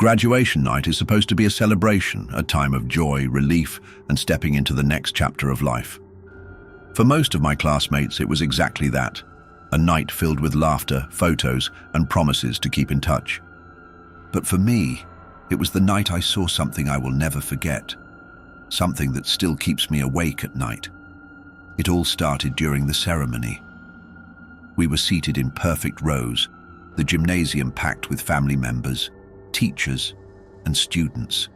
Graduation night is supposed to be a celebration, a time of joy, relief, and stepping into the next chapter of life. For most of my classmates, it was exactly that, a night filled with laughter, photos, and promises to keep in touch. But for me, it was the night I saw something I will never forget, something that still keeps me awake at night. It all started during the ceremony. We were seated in perfect rows, the gymnasium packed with family members, teachers, and students,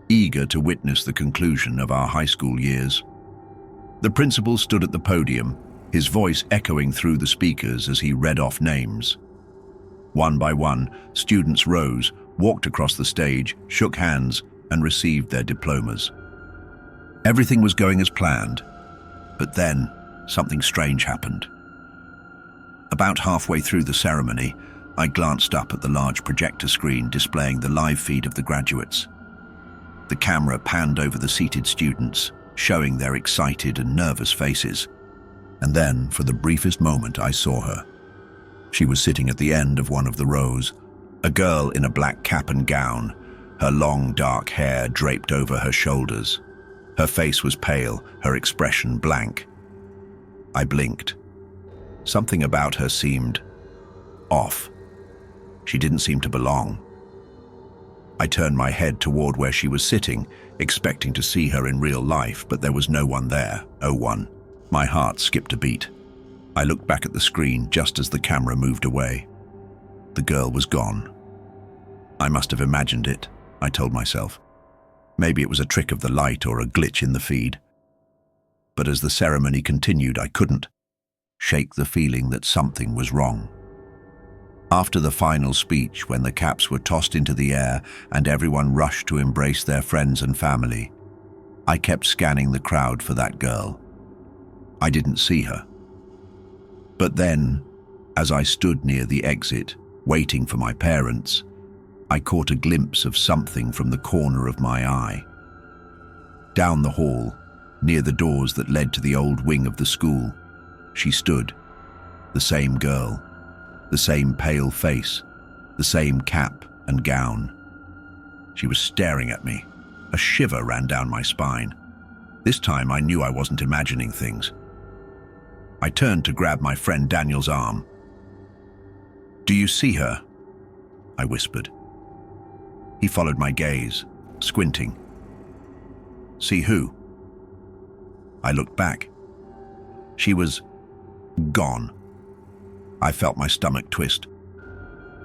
eager to witness the conclusion of our high school years. The principal stood at the podium, his voice echoing through the speakers as he read off names. One by one, students rose, walked across the stage, shook hands, and received their diplomas. Everything was going as planned, but then something strange happened. About halfway through the ceremony, I glanced up at the large projector screen displaying the live feed of the graduates. The camera panned over the seated students, showing their excited and nervous faces. And then, for the briefest moment, I saw her. She was sitting at the end of one of the rows, a girl in a black cap and gown, her long dark hair draped over her shoulders. Her face was pale, her expression blank. I blinked. Something about her seemed off. She didn't seem to belong. I turned my head toward where she was sitting, expecting to see her in real life, but there was no one there. No one. My heart skipped a beat. I looked back at the screen just as the camera moved away. The girl was gone. I must have imagined it, I told myself. Maybe it was a trick of the light or a glitch in the feed. But as the ceremony continued, I couldn't shake the feeling that something was wrong. After the final speech, when the caps were tossed into the air and everyone rushed to embrace their friends and family, I kept scanning the crowd for that girl. I didn't see her. But then, as I stood near the exit, waiting for my parents, I caught a glimpse of something from the corner of my eye. Down the hall, near the doors that led to the old wing of the school, she stood, the same girl, the same pale face, the same cap and gown. She was staring at me. A shiver ran down my spine. This time I knew I wasn't imagining things. I turned to grab my friend Daniel's arm. "Do you see her?" I whispered. He followed my gaze, squinting. "See who?" I looked back. She was gone. I felt my stomach twist.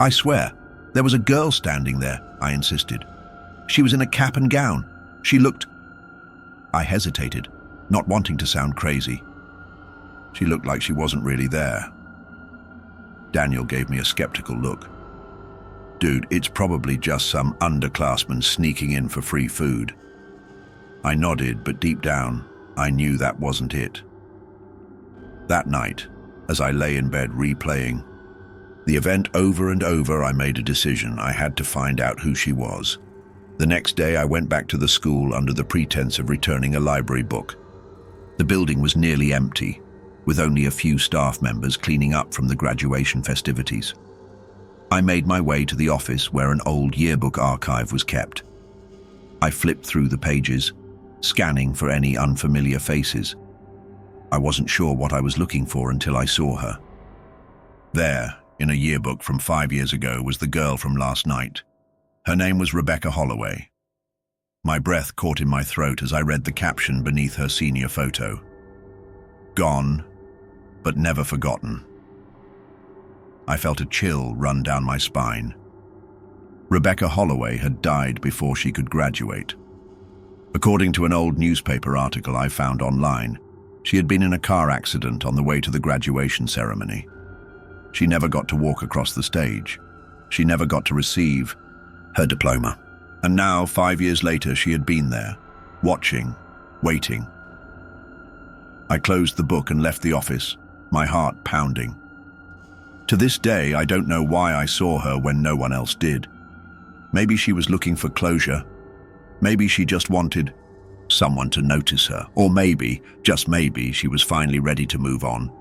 "I swear, there was a girl standing there," I insisted. "She was in a cap and gown. She looked—" I hesitated, not wanting to sound crazy. "She looked like she wasn't really there." Daniel gave me a skeptical look. "Dude, it's probably just some underclassman sneaking in for free food." I nodded, but deep down, I knew that wasn't it. That night, as I lay in bed replaying the event over and over, I made a decision. I had to find out who she was. The next day, I went back to the school under the pretense of returning a library book. The building was nearly empty, with only a few staff members cleaning up from the graduation festivities. I made my way to the office where an old yearbook archive was kept. I flipped through the pages, scanning for any unfamiliar faces. I wasn't sure what I was looking for until I saw her. There, in a yearbook from 5 years ago, was the girl from last night. Her name was Rebecca Holloway. My breath caught in my throat as I read the caption beneath her senior photo. "Gone, but never forgotten." I felt a chill run down my spine. Rebecca Holloway had died before she could graduate. According to an old newspaper article I found online, she had been in a car accident on the way to the graduation ceremony. She never got to walk across the stage. She never got to receive her diploma. And now, 5 years later, she had been there, watching, waiting. I closed the book and left the office, my heart pounding. To this day, I don't know why I saw her when no one else did. Maybe she was looking for closure. Maybe she just wanted someone to notice her. Or maybe, just maybe, she was finally ready to move on.